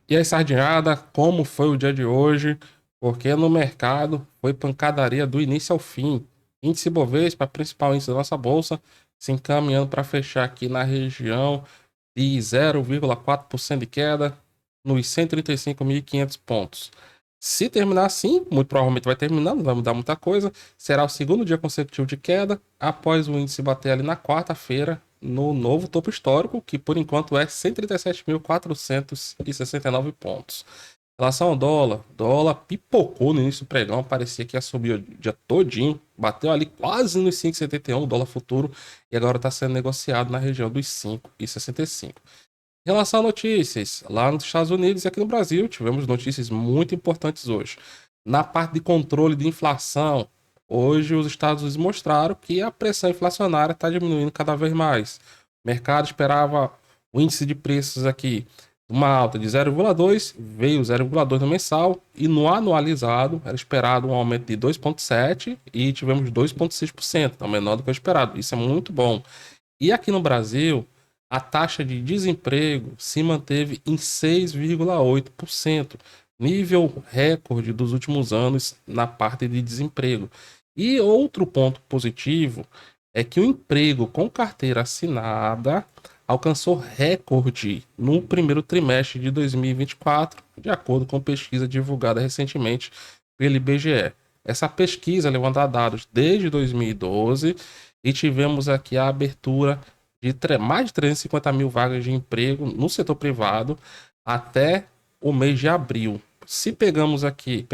E aí, Sardinhada, como foi o dia de hoje? Porque no mercado foi pancadaria do início ao fim. Índice Bovespa, principal índice da nossa bolsa, se encaminhando para fechar aqui na região de 0,4% de queda nos 135.500 pontos. Se terminar assim, muito provavelmente vai terminar, não vai mudar muita coisa. Será o segundo dia consecutivo de queda, após o índice bater ali na quarta-feira, no novo topo histórico, que por enquanto é 137.469 pontos. Em relação ao dólar, dólar pipocou no início do pregão, parecia que ia subir o dia todinho, bateu ali quase nos 5,71 o dólar futuro, e agora está sendo negociado na região dos 5,65. Em relação a notícias, lá nos Estados Unidos e aqui no Brasil, tivemos notícias muito importantes hoje. Na parte de controle de inflação, hoje os Estados Unidos mostraram que a pressão inflacionária está diminuindo cada vez mais. O mercado esperava o índice de preços aqui, uma alta de 0,2, veio 0,2 no mensal, e no anualizado era esperado um aumento de 2,7 e tivemos 2,6%, então menor do que o esperado. Isso é muito bom. E aqui no Brasil, a taxa de desemprego se manteve em 6,8%, nível recorde dos últimos anos na parte de desemprego. E outro ponto positivo é que o emprego com carteira assinada alcançou recorde no primeiro trimestre de 2024, de acordo com pesquisa divulgada recentemente pelo IBGE. Essa pesquisa levanta dados desde 2012 e tivemos aqui a abertura de mais de 350 mil vagas de emprego no setor privado até o mês de abril. Se pegarmos aqui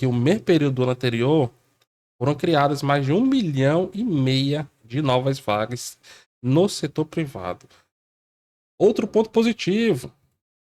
o mesmo período do ano anterior, foram criadas mais de 1,5 milhão de novas vagas no setor privado. Outro ponto positivo,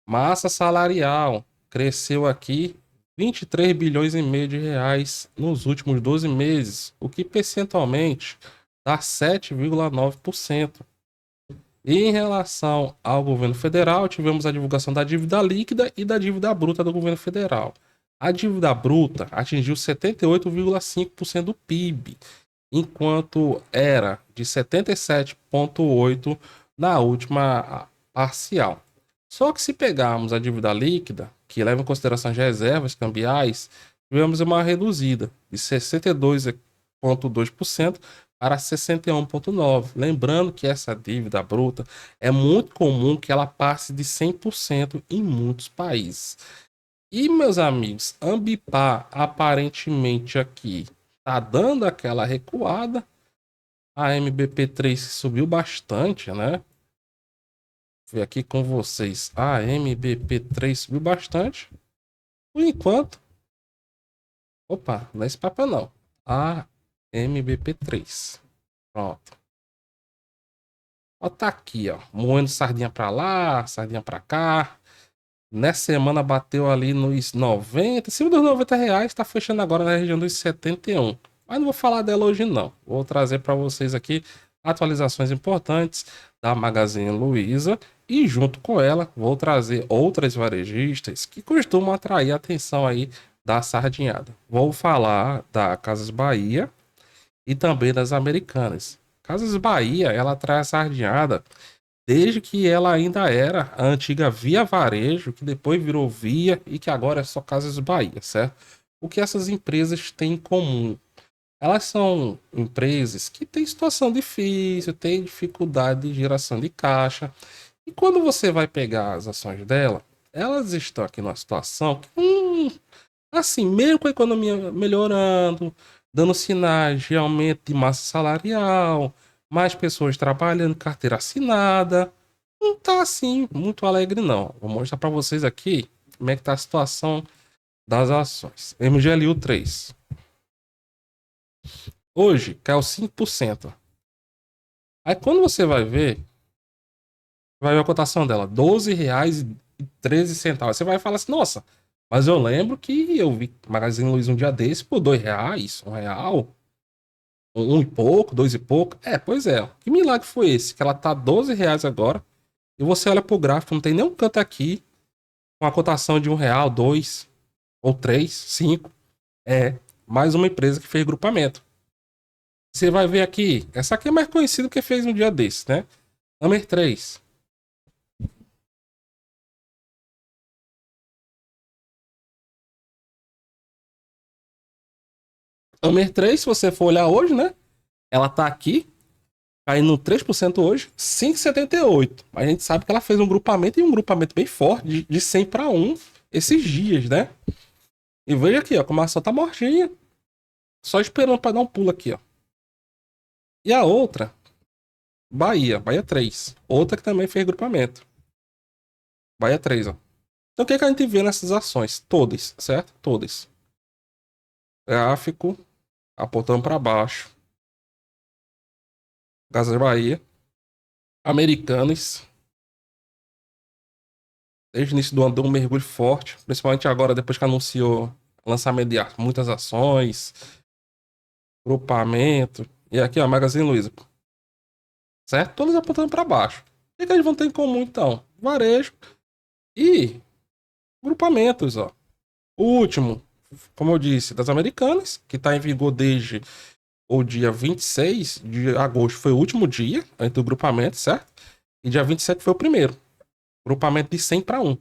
massa salarial cresceu aqui 23 bilhões e meio de reais nos últimos 12 meses, o que percentualmente dá 7,9%. E em relação ao governo federal, tivemos a divulgação da dívida líquida e da dívida bruta do governo federal. A dívida bruta atingiu 78,5% do PIB, enquanto era de 77,8% na última parcial. Só que se pegarmos a dívida líquida, que leva em consideração as reservas cambiais, tivemos uma reduzida de 62,2% para 61,9%. Lembrando que essa dívida bruta é muito comum que ela passe de 100% em muitos países. E, meus amigos, Ambipar aparentemente aqui tá dando aquela recuada. A MBP3 subiu bastante, né? Vou ver aqui com vocês. A MBP3 subiu bastante. Por enquanto. Opa, não é esse papo não. A MBP3. Pronto. Ó, tá aqui, ó. Moendo sardinha pra lá, sardinha pra cá. Nessa semana bateu ali nos 90. Em cima dos R$ 90, tá fechando agora na região dos 71. Mas não vou falar dela hoje, não. Vou trazer para vocês aqui atualizações importantes da Magazine Luiza. E junto com ela, vou trazer outras varejistas que costumam atrair a atenção aí da sardinhada. Vou falar da Casas Bahia e também das Americanas. Casas Bahia, ela atrai a sardinhada desde que ela ainda era a antiga Via Varejo, que depois virou Via e que agora é só Casas Bahia, certo? O que essas empresas têm em comum? Elas são empresas que têm situação difícil, têm dificuldade de geração de caixa. E quando você vai pegar as ações dela, elas estão aqui numa situação que, assim, mesmo com a economia melhorando, dando sinais de aumento de massa salarial, mais pessoas trabalhando, carteira assinada, não tá assim muito alegre não. Vou mostrar para vocês aqui como é que tá a situação das ações. MGLU 3. Hoje caiu 5%. Aí quando você vai ver a cotação dela, R$ 12,13. Você vai falar assim, nossa, mas eu lembro que eu vi Magazine Luiza um dia desse por R$ 2, R$ 1, um e pouco, dois e pouco. É, pois é. Que milagre foi esse? Que ela tá R$ 12 agora. E você olha pro gráfico, não tem nenhum canto aqui com a cotação de R$ 1, dois, ou três, cinco. É mais uma empresa que fez grupamento. Você vai ver aqui, essa aqui é mais conhecida porque fez um dia desse, né? Number 3. Amer 3, se você for olhar hoje, né? Ela tá aqui, caindo 3% hoje, 5,78. A gente sabe que ela fez um grupamento e um grupamento bem forte, de 100 para 1 esses dias, né? E veja aqui, ó, como a ação tá mortinha, só esperando para dar um pulo aqui, ó. E a outra, Bahia 3. Outra que também fez grupamento. Bahia 3, ó. Então o que, que a gente vê nessas ações? Todas, certo? Todas. Gráfico apontando para baixo. Casas Bahia. Americanas. Desde o início do ano deu um mergulho forte. Principalmente agora, depois que anunciou lançamento de muitas ações, grupamento. E aqui, ó, Magazine Luiza. Certo? Todas apontando para baixo. O que, que eles vão ter em comum, então? Varejo e grupamentos, ó. O último, como eu disse, das Americanas, que está em vigor desde o dia 26 de agosto, foi o último dia antes do grupamento, certo? E dia 27 foi o primeiro. Grupamento de 100 para 1.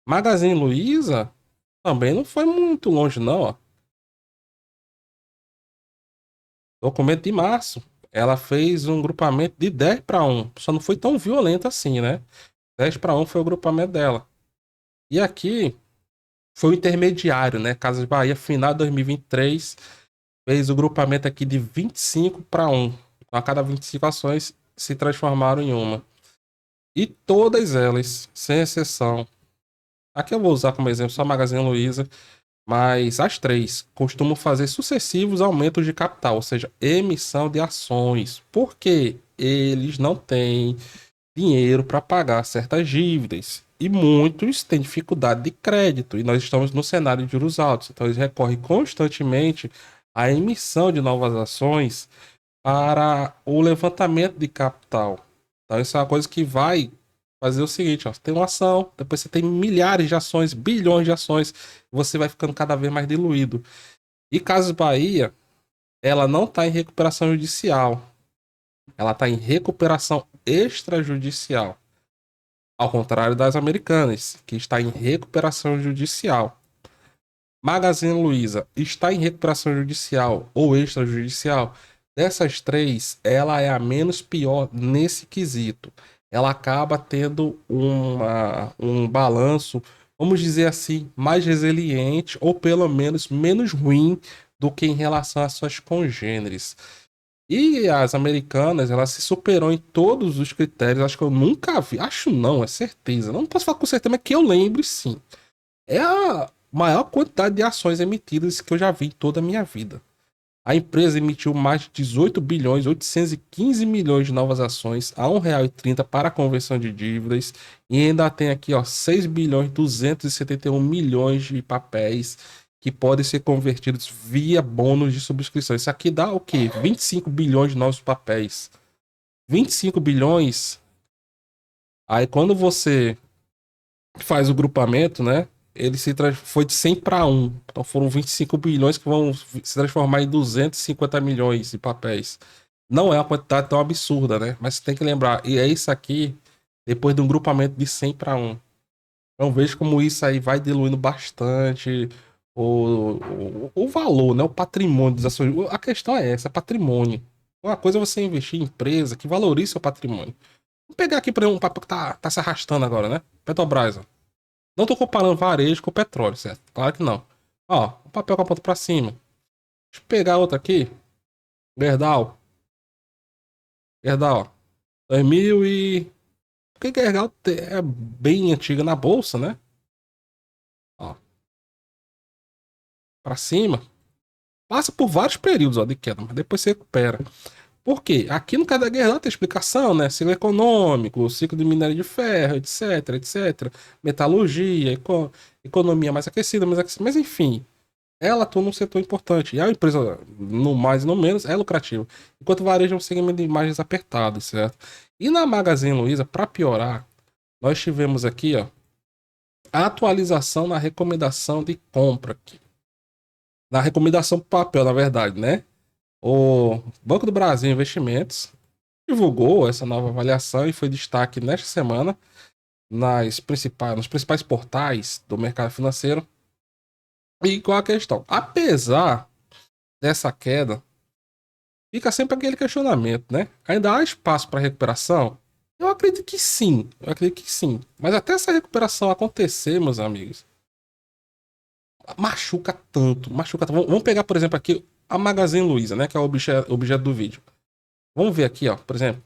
Magazine Luiza também não foi muito longe, não, ó. Documento de março. Ela fez um grupamento de 10 para 1. Só não foi tão violento assim, né? 10 para 1 foi o grupamento dela. E aqui foi o intermediário, né? Casas Bahia, final de 2023, fez o grupamento aqui de 25 para 1. A cada 25 ações se transformaram em uma. E todas elas, sem exceção. Aqui eu vou usar como exemplo só a Magazine Luiza, mas as três costumam fazer sucessivos aumentos de capital, ou seja, emissão de ações. Porque eles não têm dinheiro para pagar certas dívidas. E muitos têm dificuldade de crédito. E nós estamos no cenário de juros altos. Então eles recorrem constantemente à emissão de novas ações para o levantamento de capital. Então, isso é uma coisa que vai fazer o seguinte: ó, você tem uma ação, depois você tem milhares de ações, bilhões de ações, você vai ficando cada vez mais diluído. E Casas Bahia, ela não está em recuperação judicial, ela está em recuperação extrajudicial. Ao contrário das Americanas, que está em recuperação judicial. Magazine Luiza está em recuperação judicial ou extrajudicial. Dessas três, ela é a menos pior nesse quesito. Ela acaba tendo um balanço, vamos dizer assim, mais resiliente ou pelo menos menos ruim do que em relação às suas congêneres. E as Americanas, ela se superou em todos os critérios. Acho que eu nunca vi. Acho não, é certeza. Não posso falar com certeza, mas que eu lembre sim. É a maior quantidade de ações emitidas que eu já vi em toda a minha vida. A empresa emitiu mais de 18 bilhões 815 milhões de novas ações a R$ 1,30 para a conversão de dívidas. E ainda tem aqui, ó, 6 bilhões 271 milhões de papéis que podem ser convertidos via bônus de subscrição. Isso aqui dá o quê? 25 bilhões de novos papéis. 25 bilhões. Aí quando você faz o grupamento, né? Ele foi de 100 para 1. Então foram 25 bilhões que vão se transformar em 250 milhões de papéis. Não é uma quantidade tão absurda, né? Mas você tem que lembrar, e é isso aqui depois de um grupamento de 100 para 1. Então veja como isso aí vai diluindo bastante o valor, né? O patrimônio das ações. A questão é essa, é patrimônio. Uma coisa é você investir em empresa que valorize seu patrimônio. Vamos pegar aqui para um papel que tá se arrastando agora, né? Petrobras, ó. Não tô comparando varejo com petróleo, certo? Claro que não. Ó, o papel com a ponta pra cima. Deixa eu pegar outra aqui. Gerdau. Gerdau, ó. 2000 e... Porque Gerdau é bem antiga na bolsa, né? Ó, pra cima. Passa por vários períodos, ó, de queda, mas depois se recupera. Por quê? Aqui no caso da Gerdau tem explicação, né? Ciclo econômico, ciclo de minério de ferro, etc, etc. Metalurgia, economia mais aquecida, mas enfim. Ela atua num setor importante. E a empresa, no mais e no menos, é lucrativa. Enquanto o varejo é um segmento de imagens apertado, certo? E na Magazine Luiza, para piorar, nós tivemos aqui, ó, a atualização na recomendação de compra aqui. Na recomendação papel, na verdade, né? O Banco do Brasil Investimentos divulgou essa nova avaliação e foi destaque nesta semana nos principais portais do mercado financeiro. E qual a questão? Apesar dessa queda, fica sempre aquele questionamento, né? Ainda há espaço para recuperação? Eu acredito que sim, eu acredito que sim. Mas até essa recuperação acontecer, meus amigos, machuca tanto, machuca tanto. Vamos pegar, por exemplo, aqui a Magazine Luiza, né? Que é o objeto do vídeo. Vamos ver aqui, ó, por exemplo.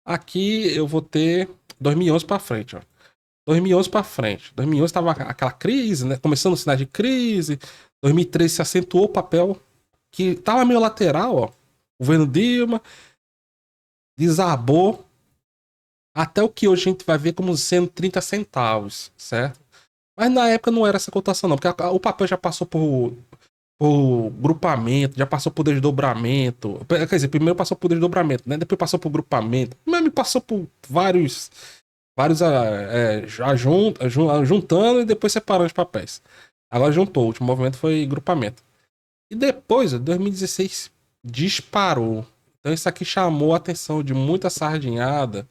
Aqui eu vou ter 2011 para frente, ó. 2011 para frente. 2011 tava aquela crise, né? Começando os sinais de crise. 2013 se acentuou o papel que tava meio lateral, ó. O governo Dilma desabou até o que hoje a gente vai ver como sendo 30 centavos, certo? Mas na época não era essa cotação, não, porque o papel já passou por grupamento, já passou por desdobramento. Quer dizer, primeiro passou por desdobramento, né? Depois passou por grupamento. Mas me passou por vários juntando e depois separando os papéis. Agora juntou, o último movimento foi grupamento. E depois, 2016 disparou. Então isso aqui chamou a atenção de muita sardinhada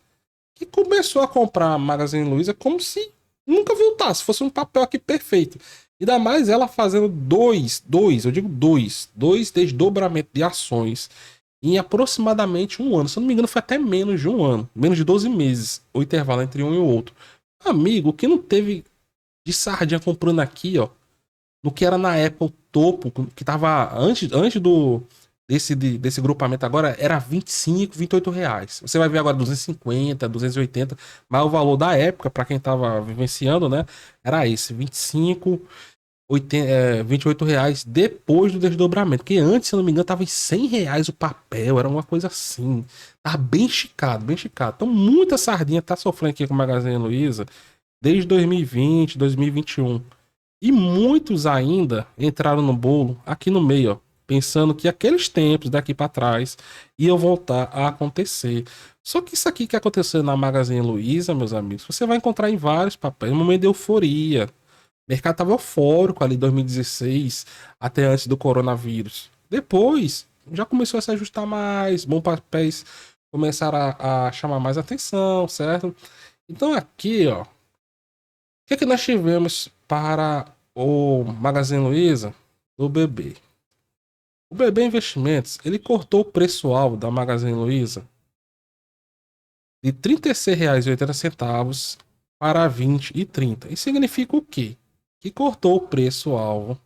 que começou a comprar a Magazine Luiza como se nunca voltasse, fosse um papel aqui perfeito. Ainda mais ela fazendo dois desdobramentos de ações em aproximadamente um ano. Se eu não me engano, foi até menos de um ano, menos de 12 meses, o intervalo entre um e o outro. Amigo, o que não teve de sardinha comprando aqui, ó, no que era na época o topo, que tava antes desse grupamento agora, era 25, R$ 28. Você vai ver agora 250, 280, mas o valor da época, para quem tava vivenciando, né, era esse, 25, R$ 28 depois do desdobramento. Porque antes, se eu não me engano, tava em R$ 100 o papel, era uma coisa assim. Tava bem esticado, bem esticado. Então, muita sardinha tá sofrendo aqui com o Magazine Luiza desde 2020, 2021. E muitos ainda entraram no bolo aqui no meio, ó, pensando que aqueles tempos daqui para trás iam voltar a acontecer. Só que isso aqui que aconteceu na Magazine Luiza, meus amigos, você vai encontrar em vários papéis, no momento de euforia. O mercado estava eufórico ali em 2016, até antes do coronavírus. Depois, já começou a se ajustar mais, bons papéis começaram a chamar mais atenção, certo? Então aqui, ó, que é que nós tivemos para o Magazine Luiza do BB? O BB Investimentos, ele cortou o preço-alvo da Magazine Luiza de R$ 36,80 para 20,30. Isso significa o quê? Que cortou o preço-alvo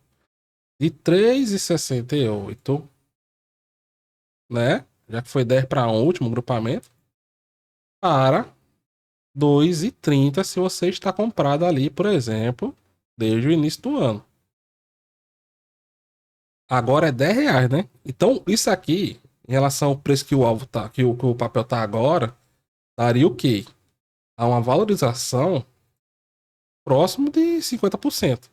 de 3,68, né? Já que foi 10 para 1 o último grupamento, para 2,30 se você está comprado ali, por exemplo, desde o início do ano. Agora é R$ 10, né? Então, isso aqui, em relação ao preço que o alvo tá, que o papel tá agora, daria o quê? A uma valorização próximo de 50%.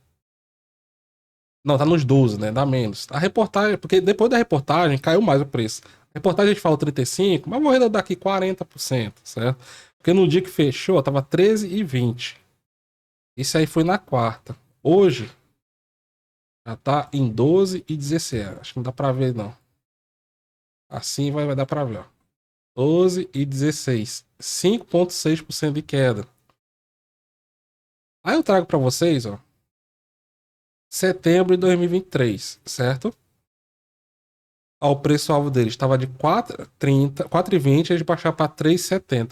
Não, tá nos 12, né? Dá menos. A reportagem, porque depois da reportagem caiu mais o preço. A reportagem a gente falou 35, mas vou arredondar aqui 40%, certo? Porque no dia que fechou, tava 13,20. Isso aí foi na quarta. Hoje, já tá em 12,16. Acho que não dá pra ver, não. Assim vai dar pra ver, ó. 12,16. 5,6% de queda. Aí eu trago para vocês, ó, setembro de 2023, certo? Ó, o preço-alvo dele estava de 4,30, 4,20, eles baixaram para 3,70.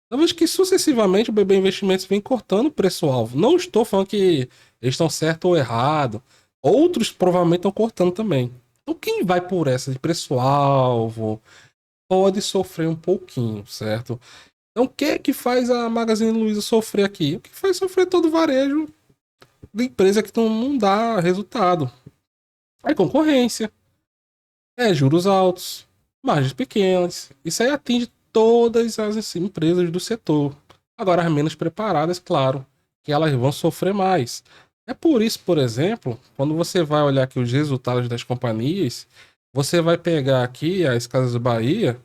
Eu vejo que sucessivamente o BB Investimentos vem cortando o preço-alvo. Não estou falando que eles estão certo ou errado. Outros provavelmente estão cortando também. Então quem vai por essa de preço-alvo pode sofrer um pouquinho, certo? Então, o que é que faz a Magazine Luiza sofrer aqui? O que faz sofrer todo o varejo de empresa que não dá resultado? É concorrência, é juros altos, margens pequenas. Isso aí atinge todas as empresas do setor. Agora, as menos preparadas, claro, que elas vão sofrer mais. É por isso, por exemplo, quando você vai olhar aqui os resultados das companhias, você vai pegar aqui as Casas Bahia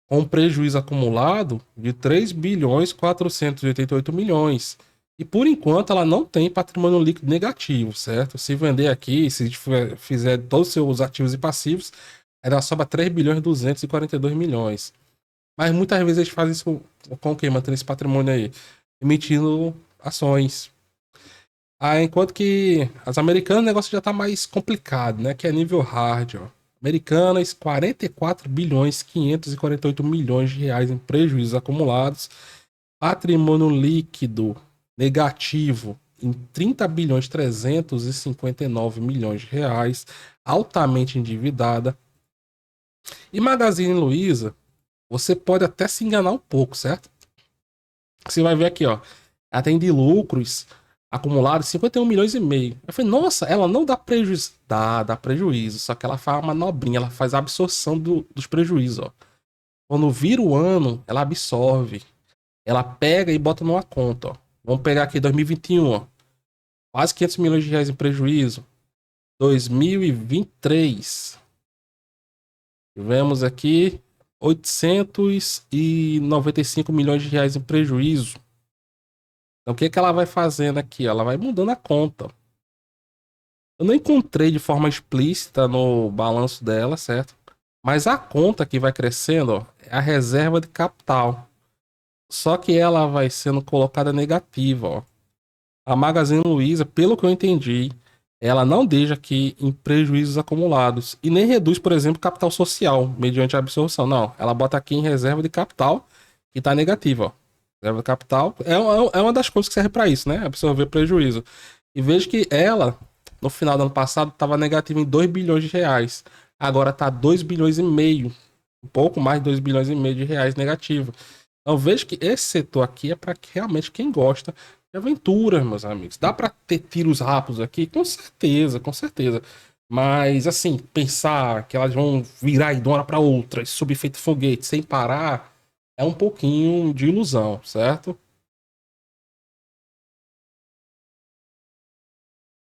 com um prejuízo acumulado de 3,488 bilhões. E por enquanto ela não tem patrimônio líquido negativo, certo? Se vender aqui, se fizer todos os seus ativos e passivos, ela sobra 3,242 bilhões. Mas muitas vezes eles fazem isso com o quê? Mantendo esse patrimônio aí? Emitindo ações. Enquanto que as americanas o negócio já tá mais complicado, né? Que é nível hard, ó. Americanas, 44 bilhões 548 milhões de reais em prejuízos acumulados. Patrimônio líquido negativo em 30 bilhões 359 milhões de reais. Altamente endividada. E Magazine Luiza, você pode até se enganar um pouco, certo? Você vai ver aqui, ó. Ela tem de lucros acumulados 51 milhões e meio. Eu falei, nossa, ela não dá prejuízo. Dá prejuízo. Só que ela faz uma manobrinha, ela faz a absorção dos prejuízos, ó. Quando vira o ano, ela absorve. Ela pega e bota numa conta, ó. Vamos pegar aqui 2021, ó. Quase 500 milhões de reais em prejuízo. 2023. Tivemos aqui 895 milhões de reais em prejuízo. Então, o que que ela vai fazendo aqui? Ela vai mudando a conta. Eu não encontrei de forma explícita no balanço dela, certo? Mas a conta que vai crescendo, ó, é a reserva de capital. Só que ela vai sendo colocada negativa, ó. A Magazine Luiza, pelo que eu entendi, ela não deixa aqui em prejuízos acumulados e nem reduz, por exemplo, capital social mediante a absorção. Não, ela bota aqui em reserva de capital e tá negativa, ó. Reserva de capital é uma das coisas que serve para isso, né? Absorver prejuízo. E vejo que ela, no final do ano passado, estava negativa em 2 bilhões de reais. Agora tá 2 bilhões e meio. Um pouco mais de 2 bilhões e meio de reais negativo. Então vejo que esse setor aqui é para realmente quem gosta de aventura, meus amigos. Dá para ter tiros rápidos aqui? Com certeza, com certeza. Mas assim, pensar que elas vão virar de uma hora para outra, subir feito foguete sem parar, é um pouquinho de ilusão, certo?